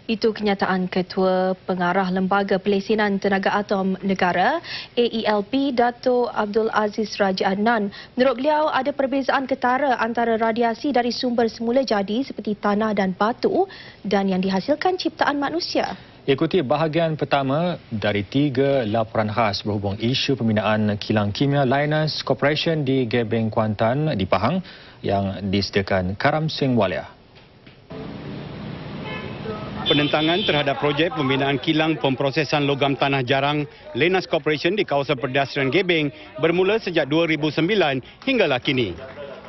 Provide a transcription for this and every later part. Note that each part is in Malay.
Itu kenyataan Ketua Pengarah Lembaga Pelesenan Tenaga Atom Negara AELP Dato' Abdul Aziz Raja Adnan. Menurut beliau ada perbezaan ketara antara radiasi dari sumber semula jadi seperti tanah dan batu dan yang dihasilkan ciptaan manusia. Ikuti bahagian pertama dari 3 laporan khas berhubung isu pembinaan kilang kimia Lynas Corporation di Gebeng, Kuantan di Pahang yang disediakan Karam Singh Walia. Penentangan terhadap projek pembinaan kilang pemprosesan logam tanah jarang Lynas Corporation di kawasan pedestrian Gebeng bermula sejak 2009 hinggalah kini.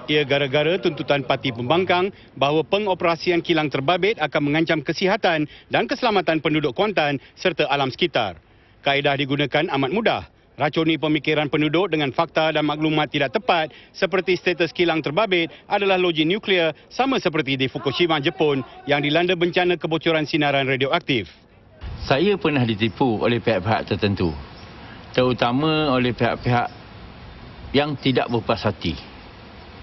Ia gara-gara tuntutan parti pembangkang bahawa pengoperasian kilang terbabit akan mengancam kesihatan dan keselamatan penduduk Kuantan serta alam sekitar. Kaedah digunakan amat mudah. Racuni pemikiran penduduk dengan fakta dan maklumat tidak tepat seperti status kilang terbabit adalah loji nuklear sama seperti di Fukushima, Jepun yang dilanda bencana kebocoran sinaran radioaktif. Saya pernah ditipu oleh pihak-pihak tertentu, terutama oleh pihak-pihak yang tidak berpuas hati,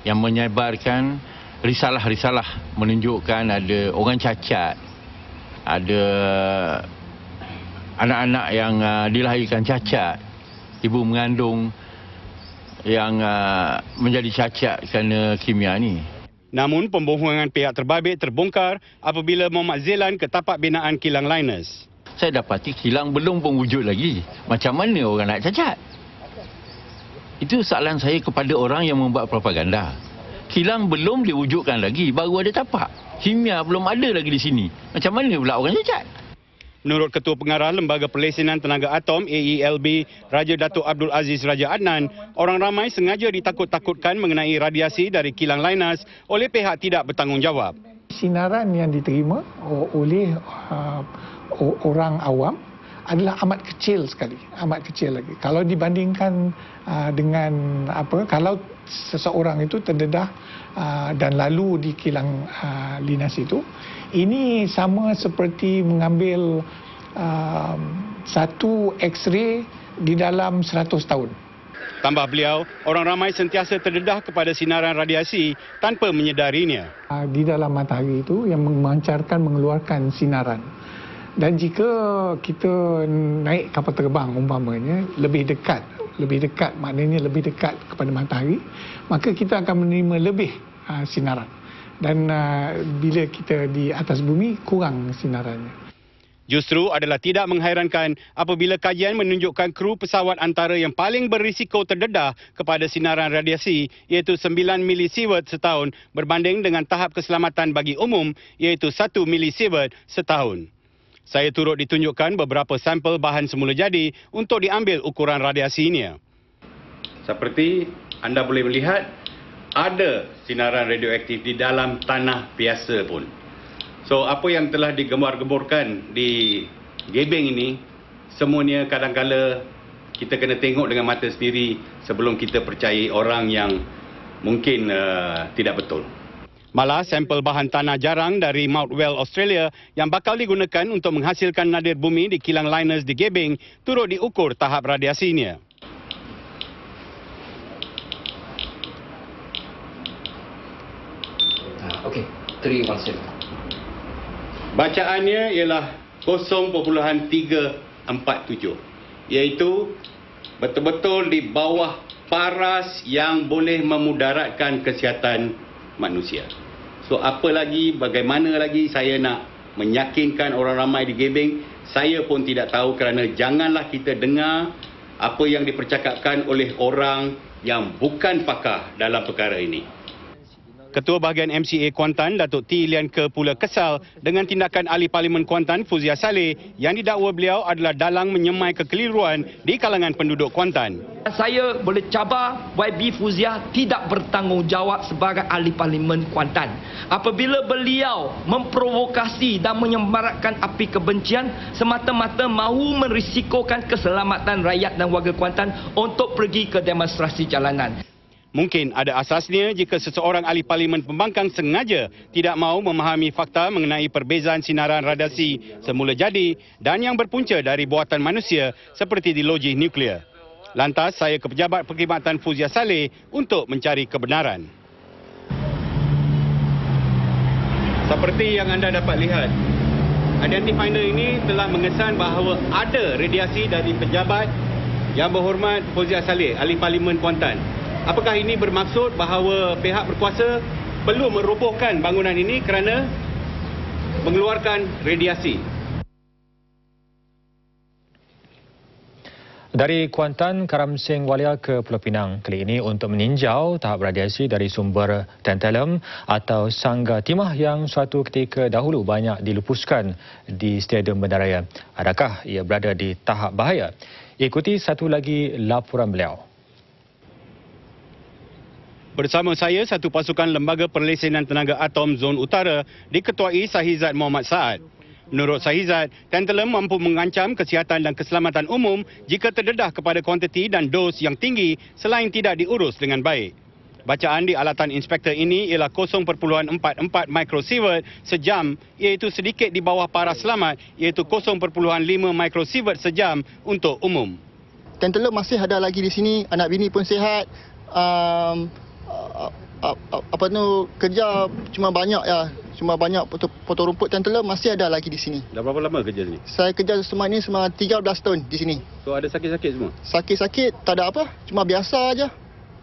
yang menyebarkan risalah-risalah menunjukkan ada orang cacat, ada anak-anak yang dilahirkan cacat, ibu mengandung yang menjadi cacat kerana kimia ni. Namun pembohongan pihak terbabit terbongkar apabila Muhammad Zelan ke tapak binaan kilang Lynas. Saya dapati kilang belum pun wujud lagi. Macam mana orang nak cacat? Itu soalan saya kepada orang yang membuat propaganda. Kilang belum diwujudkan lagi, baru ada tapak. Kimia belum ada lagi di sini. Macam mana pula orang cacat? Menurut Ketua Pengarah Lembaga Pelesenan Tenaga Atom AELB Raja Dato' Abdul Aziz Raja Adnan, orang ramai sengaja ditakut-takutkan mengenai radiasi dari kilang Lynas oleh pihak tidak bertanggungjawab. Sinaran yang diterima oleh orang awam adalah amat kecil sekali, amat kecil lagi. Kalau dibandingkan dengan kalau seseorang itu terdedah dan lalu di kilang Lynas itu, ini sama seperti mengambil satu X-ray di dalam 100 tahun. Tambah beliau, orang ramai sentiasa terdedah kepada sinaran radiasi tanpa menyedarinya. Di dalam matahari itu yang mengeluarkan sinaran. Dan jika kita naik kapal terbang umpamanya lebih dekat maknanya lebih dekat kepada matahari, maka kita akan menerima lebih sinaran. Dan bila kita di atas bumi kurang sinarannya. Justru adalah tidak menghairankan apabila kajian menunjukkan kru pesawat antara yang paling berisiko terdedah kepada sinaran radiasi iaitu 9 milisievert setahun berbanding dengan tahap keselamatan bagi umum iaitu 1 milisievert setahun. Saya turut ditunjukkan beberapa sampel bahan semula jadi untuk diambil ukuran radiasinya. Seperti anda boleh melihat, ada sinaran radioaktif di dalam tanah biasa pun. So, apa yang telah digembar-gemburkan di Gebeng ini, semuanya kadang-kala kita kena tengok dengan mata sendiri sebelum kita percayai orang yang mungkin tidak betul. Malah sampel bahan tanah jarang dari Mount Well, Australia yang bakal digunakan untuk menghasilkan nadir bumi di kilang Lynas di Gebeng turut diukur tahap radiasinya. Okey, 317. Bacaannya ialah 0.347, iaitu betul-betul di bawah paras yang boleh memudaratkan kesihatan manusia. So apa lagi, bagaimana lagi saya nak meyakinkan orang ramai di Gebeng? Saya pun tidak tahu kerana janganlah kita dengar apa yang dipercakapkan oleh orang yang bukan pakar dalam perkara ini. Ketua Bahagian MCA Kuantan, Datuk T. Lian Ke pula kesal dengan tindakan Ahli Parlimen Kuantan, Fuzia Saleh, yang didakwa beliau adalah dalang menyemai kekeliruan di kalangan penduduk Kuantan. Saya boleh cabar YB Fuzia tidak bertanggungjawab sebagai Ahli Parlimen Kuantan apabila beliau memprovokasi dan menyemarakkan api kebencian semata-mata mahu merisikokan keselamatan rakyat dan warga Kuantan untuk pergi ke demonstrasi jalanan. Mungkin ada asasnya jika seseorang ahli parlimen pembangkang sengaja tidak mahu memahami fakta mengenai perbezaan sinaran radiasi semula jadi dan yang berpunca dari buatan manusia seperti di loji nuklear. Lantas saya ke pejabat perkhidmatan Fuzia Saleh untuk mencari kebenaran. Seperti yang anda dapat lihat, Identity finder ini telah mengesan bahawa ada radiasi dari pejabat Yang Berhormat Fauziah Saleh, Ahli Parlimen Kuantan. Apakah ini bermaksud bahawa pihak berkuasa perlu merobohkan bangunan ini kerana mengeluarkan radiasi? Dari Kuantan, Karam Seng Walia ke Pulau Pinang kali ini untuk meninjau tahap radiasi dari sumber tantalum atau sangga timah yang suatu ketika dahulu banyak dilupuskan di Stadium Bandaraya. Adakah ia berada di tahap bahaya? Ikuti satu lagi laporan beliau. Bersama saya, satu pasukan Lembaga Perlesenan Tenaga Atom Zon Utara diketuai Sahizat Muhammad Saad. Menurut Sahizat, tantalum mampu mengancam kesihatan dan keselamatan umum jika terdedah kepada kuantiti dan dos yang tinggi selain tidak diurus dengan baik. Bacaan di alatan inspektor ini ialah 0.44 microsievert sejam, iaitu sedikit di bawah paras selamat, iaitu 0.5 microsievert sejam untuk umum. Tantalum masih ada lagi di sini, anak bini pun sihat. Kerja cuma banyak ya. Cuma banyak potong rumput tantalum masih ada lagi di sini. Dah berapa lama kerja sini? Saya kerja semua ini selama 13 tahun di sini. So ada sakit-sakit semua? Sakit-sakit tak ada apa, cuma biasa aja.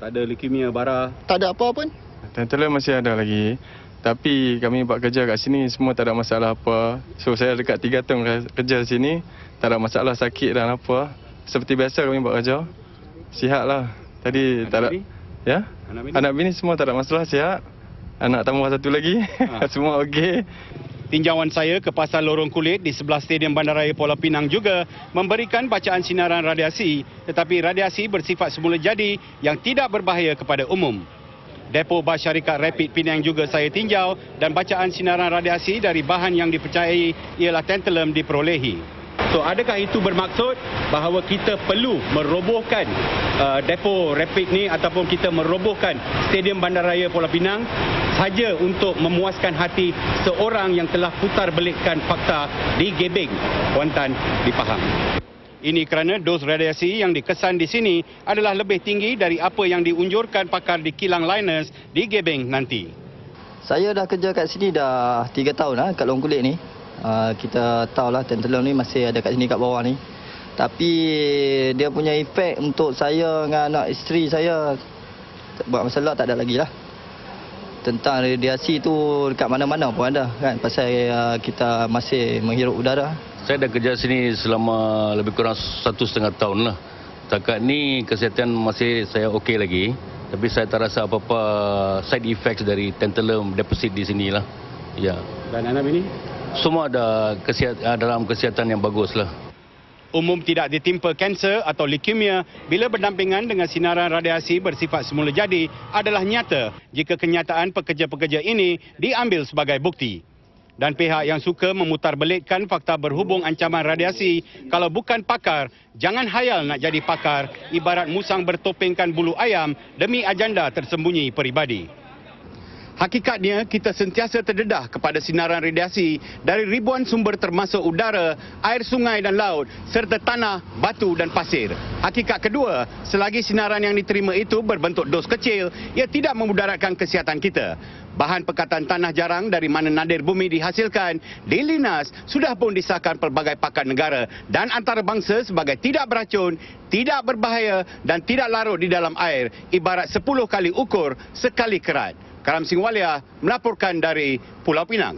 Tak ada leukemia bara? Tak ada apa pun. Tantalum masih ada lagi. Tapi kami buat kerja kat sini semua tak ada masalah apa. So saya dekat 3 tahun kerja sini, tak ada masalah sakit dan apa. Seperti biasa kami buat kerja. Sihatlah. Tadi tak ada. Ya? Anak bini semua tak ada masalah, sihat. Anak tambah satu lagi, semua okey. Tinjauan saya ke pasar lorong kulit di sebelah Stadium Bandaraya Pulau Pinang juga memberikan bacaan sinaran radiasi, tetapi radiasi bersifat semula jadi yang tidak berbahaya kepada umum. Depo bas syarikat Rapid Penang juga saya tinjau dan bacaan sinaran radiasi dari bahan yang dipercayai ialah tantalum diperolehi. So, adakah itu bermaksud bahawa kita perlu merobohkan depo Rapid ni ataupun kita merobohkan Stadium Bandaraya Pulau Pinang saja untuk memuaskan hati seorang yang telah putar belikkan fakta di Gebeng, Kuantan, di Pahang? Ini kerana dos radiasi yang dikesan di sini adalah lebih tinggi dari apa yang diunjurkan pakar di kilang liners di Gebeng nanti. Saya dah kerja kat sini dah 3 tahun kat lorong kulit ni. Kita tahulah tantalum ni masih ada kat sini kat bawah ni. Tapi dia punya efek untuk saya dengan anak isteri saya buat masalah tak ada lagi lah. Tentang radiasi tu dekat mana-mana pun ada kan, pasal kita masih menghirup udara. Saya dah kerja sini selama lebih kurang 1,5 tahun lah. Setakat ni kesihatan masih saya okey lagi. Tapi saya tak rasa apa-apa side effects dari tantalum deposit di sini lah. Ya. Dan anak bini? Semua ada dalam kesihatan yang bagus lah. Umum tidak ditimpa kanser atau leukemia bila berdampingan dengan sinaran radiasi bersifat semula jadi adalah nyata jika kenyataan pekerja-pekerja ini diambil sebagai bukti. Dan pihak yang suka memutarbelikkan fakta berhubung ancaman radiasi, kalau bukan pakar, jangan hayal nak jadi pakar, ibarat musang bertopengkan bulu ayam demi agenda tersembunyi peribadi. Hakikatnya, kita sentiasa terdedah kepada sinaran radiasi dari ribuan sumber termasuk udara, air sungai dan laut, serta tanah, batu dan pasir. Hakikat kedua, selagi sinaran yang diterima itu berbentuk dos kecil, ia tidak memudaratkan kesihatan kita. Bahan pekatan tanah jarang dari mana nadir bumi dihasilkan di Linas sudah pun disahkan pelbagai pakar negara dan antarabangsa sebagai tidak beracun, tidak berbahaya dan tidak larut di dalam air, ibarat 10 kali ukur sekali kerat. Karam Seng Walia melaporkan dari Pulau Pinang.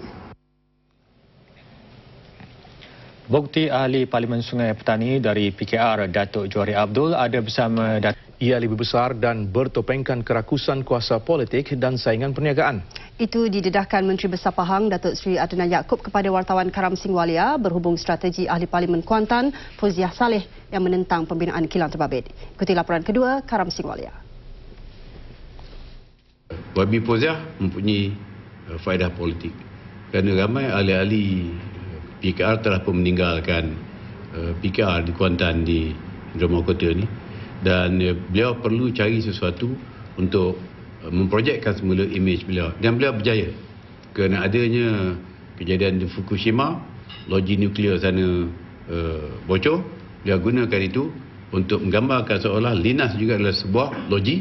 Bukti ahli Parlimen Sungai Petani dari PKR Datuk Johari Abdul ada bersama ia lebih besar dan bertopengkan kerakusan kuasa politik dan saingan perniagaan. Itu didedahkan Menteri Besar Pahang Datuk Seri Adnan Yaakob kepada wartawan Karam Seng Walia berhubung strategi ahli Parlimen Kuantan Fauziah Saleh yang menentang pembinaan kilang terbabit. Ikuti laporan kedua Karam Seng Walia. YB Fauziah mempunyai faedah politik kerana ramai ahli-ahli PKR telah pun meninggalkan PKR di Kuantan di Drama Kota ni, dan beliau perlu cari sesuatu untuk memprojekkan semula imej beliau, dan beliau berjaya kerana adanya kejadian di Fukushima, loji nuklear sana bocor. Beliau gunakan itu untuk menggambarkan seolah Linas juga adalah sebuah loji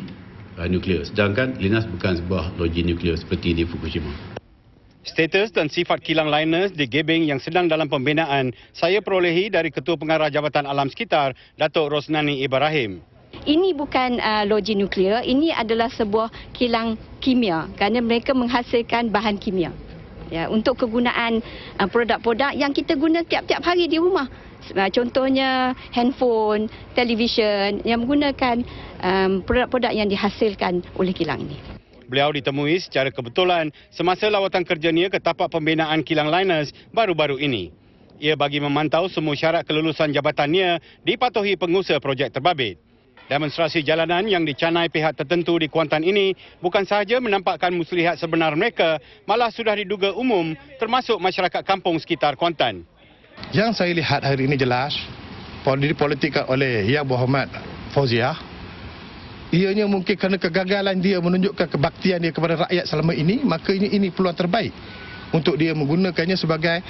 nuklear, sedangkan Linas bukan sebuah loji nuklear seperti di Fukushima. Status dan sifat kilang liners di Gebeng yang sedang dalam pembinaan saya perolehi dari Ketua Pengarah Jabatan Alam Sekitar, Datuk Rosnani Ibrahim. Ini bukan loji nuklear, ini adalah sebuah kilang kimia kerana mereka menghasilkan bahan kimia. Ya, untuk kegunaan produk-produk yang kita guna tiap-tiap hari di rumah. Contohnya handphone, televisyen yang menggunakan produk-produk yang dihasilkan oleh kilang ini. Beliau ditemui secara kebetulan semasa lawatan kerjanya ke tapak pembinaan kilang liners baru-baru ini. Ia bagi memantau semua syarat kelulusan jabatannya dipatuhi pengusaha projek terbabit. Demonstrasi jalanan yang dicanai pihak tertentu di Kuantan ini bukan sahaja menampakkan muslihat sebenar mereka, malah sudah diduga umum termasuk masyarakat kampung sekitar Kuantan. Yang saya lihat hari ini jelas dipolitikkan oleh Yang Berhormat Fauziah. Ianya mungkin kerana kegagalan dia menunjukkan kebaktian dia kepada rakyat selama ini, maka ini peluang terbaik untuk dia menggunakannya sebagai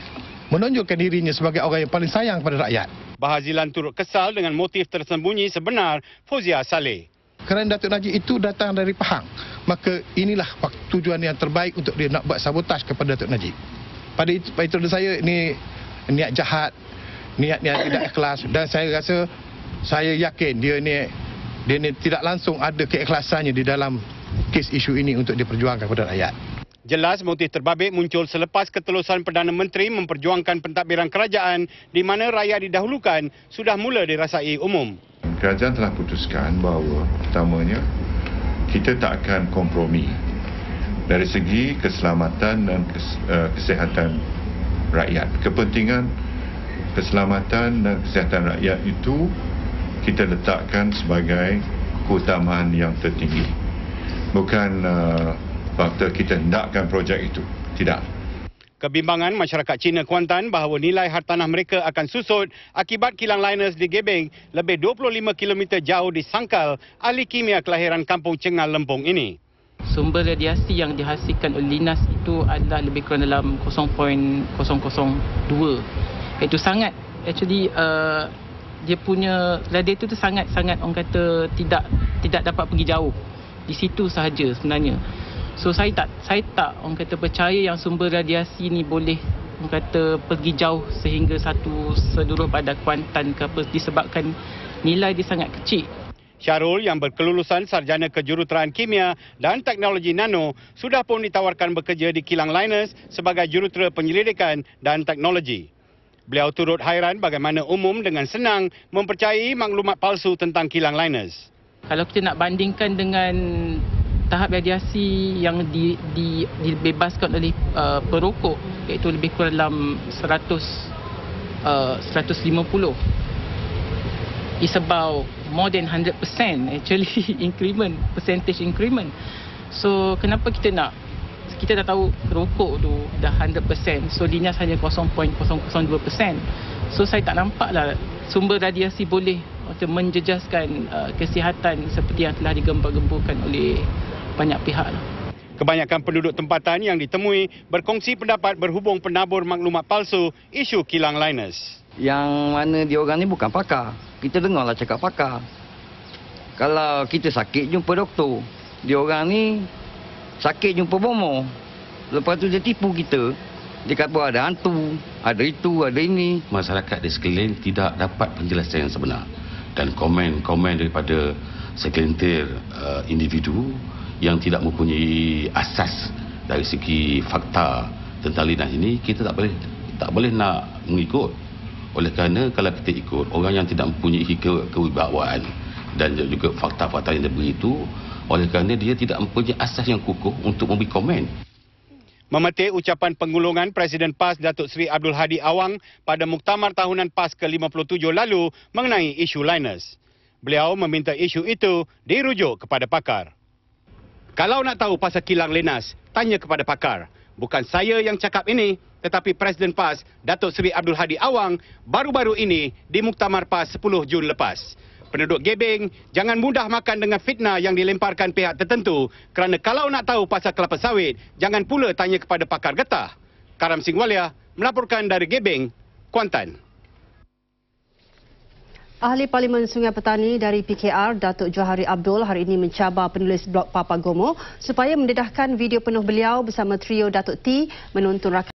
menunjukkan dirinya sebagai orang yang paling sayang kepada rakyat. Bahazilan turut kesal dengan motif tersembunyi sebenar Fauziah Saleh. Kerana Datuk Najib itu datang dari Pahang, maka inilah tujuan yang terbaik untuk dia nak buat sabotaj kepada Datuk Najib. Pada itu saya ini niat jahat, niat tidak ikhlas, dan saya yakin dia ni tidak langsung ada keikhlasannya di dalam kes isu ini untuk diperjuangkan kepada rakyat. Jelas motif terbabit muncul selepas ketelusan Perdana Menteri memperjuangkan pentadbiran kerajaan di mana rakyat didahulukan sudah mula dirasai umum. Kerajaan telah putuskan bahawa pertamanya kita tak akan kompromi dari segi keselamatan dan kesihatan rakyat. Kepentingan keselamatan dan kesihatan rakyat itu kita letakkan sebagai keutamaan yang tertinggi. Bukan faktor kita hendakkan projek itu. Tidak. Kebimbangan masyarakat Cina Kuantan bahawa nilai hartanah mereka akan susut akibat kilang liners di Gebeng lebih 25 km jauh di Sangkal, ahli kimia kelahiran Kampung Cengal Lempung ini. Sumber radiasi yang dihasilkan oleh linas itu adalah lebih kurang dalam 0.002. Itu sangat, actually dia punya radiator itu sangat orang kata tidak dapat pergi jauh. Di situ sahaja sebenarnya. So saya tak orang kata percaya yang sumber radiasi ni boleh orang kata pergi jauh sehingga satu seluruh pada Kuantan ke apa, disebabkan nilai dia sangat kecil. Syarul yang berkelulusan sarjana kejuruteraan kimia dan teknologi nano sudah pun ditawarkan bekerja di kilang liners sebagai jurutera penyelidikan dan teknologi. Beliau turut hairan bagaimana umum dengan senang mempercayai maklumat palsu tentang kilang liners. Kalau kita nak bandingkan dengan tahap radiasi yang dibebaskan oleh perokok, iaitu lebih kurang dalam 150. It's about more than 100% actually percentage increment. So kenapa kita dah tahu rokok tu dah 100%, so linas hanya 0.002%. So saya tak nampaklah sumber radiasi boleh menjejaskan kesihatan seperti yang telah digembar-gemburkan oleh banyak pihak. Kebanyakan penduduk tempatan yang ditemui berkongsi pendapat berhubung penabur maklumat palsu isu kilang liners. Yang mana diorang ni bukan pakar. Kita dengarlah cakap pakar. Kalau kita sakit jumpa doktor. Diorang ni sakit jumpa bomo. Lepas tu dia tipu kita. Dia kata ada hantu, ada itu, ada ini. Masyarakat di sekeliling tidak dapat penjelasan yang sebenar. Dan komen-komen daripada segelintir individu yang tidak mempunyai asas dari segi fakta tentang linas ini, kita tak boleh nak mengikut. Oleh kerana kalau kita ikut orang yang tidak mempunyai kewibawaan dan juga fakta-fakta yang diberi itu, oleh kerana dia tidak mempunyai asas yang kukuh untuk memberi komen. Memetik ucapan penggulungan Presiden PAS Datuk Seri Abdul Hadi Awang pada Muktamar Tahunan PAS ke-57 lalu mengenai isu liners. Beliau meminta isu itu dirujuk kepada pakar. Kalau nak tahu pasal kilang liners, tanya kepada pakar. Bukan saya yang cakap ini, tetapi Presiden PAS Datuk Seri Abdul Hadi Awang baru-baru ini di Muktamar PAS 10 Jun lepas. Penduduk Gebeng, jangan mudah makan dengan fitnah yang dilemparkan pihak tertentu kerana kalau nak tahu pasal kelapa sawit, jangan pula tanya kepada pakar getah. Karam Singh Walia melaporkan dari Gebeng, Kuantan. Ahli Parlimen Sungai Petani dari PKR, Datuk Johari Abdul hari ini mencabar penulis blog Papa Gomo supaya mendedahkan video penuh beliau bersama trio Datuk T menuntun rakan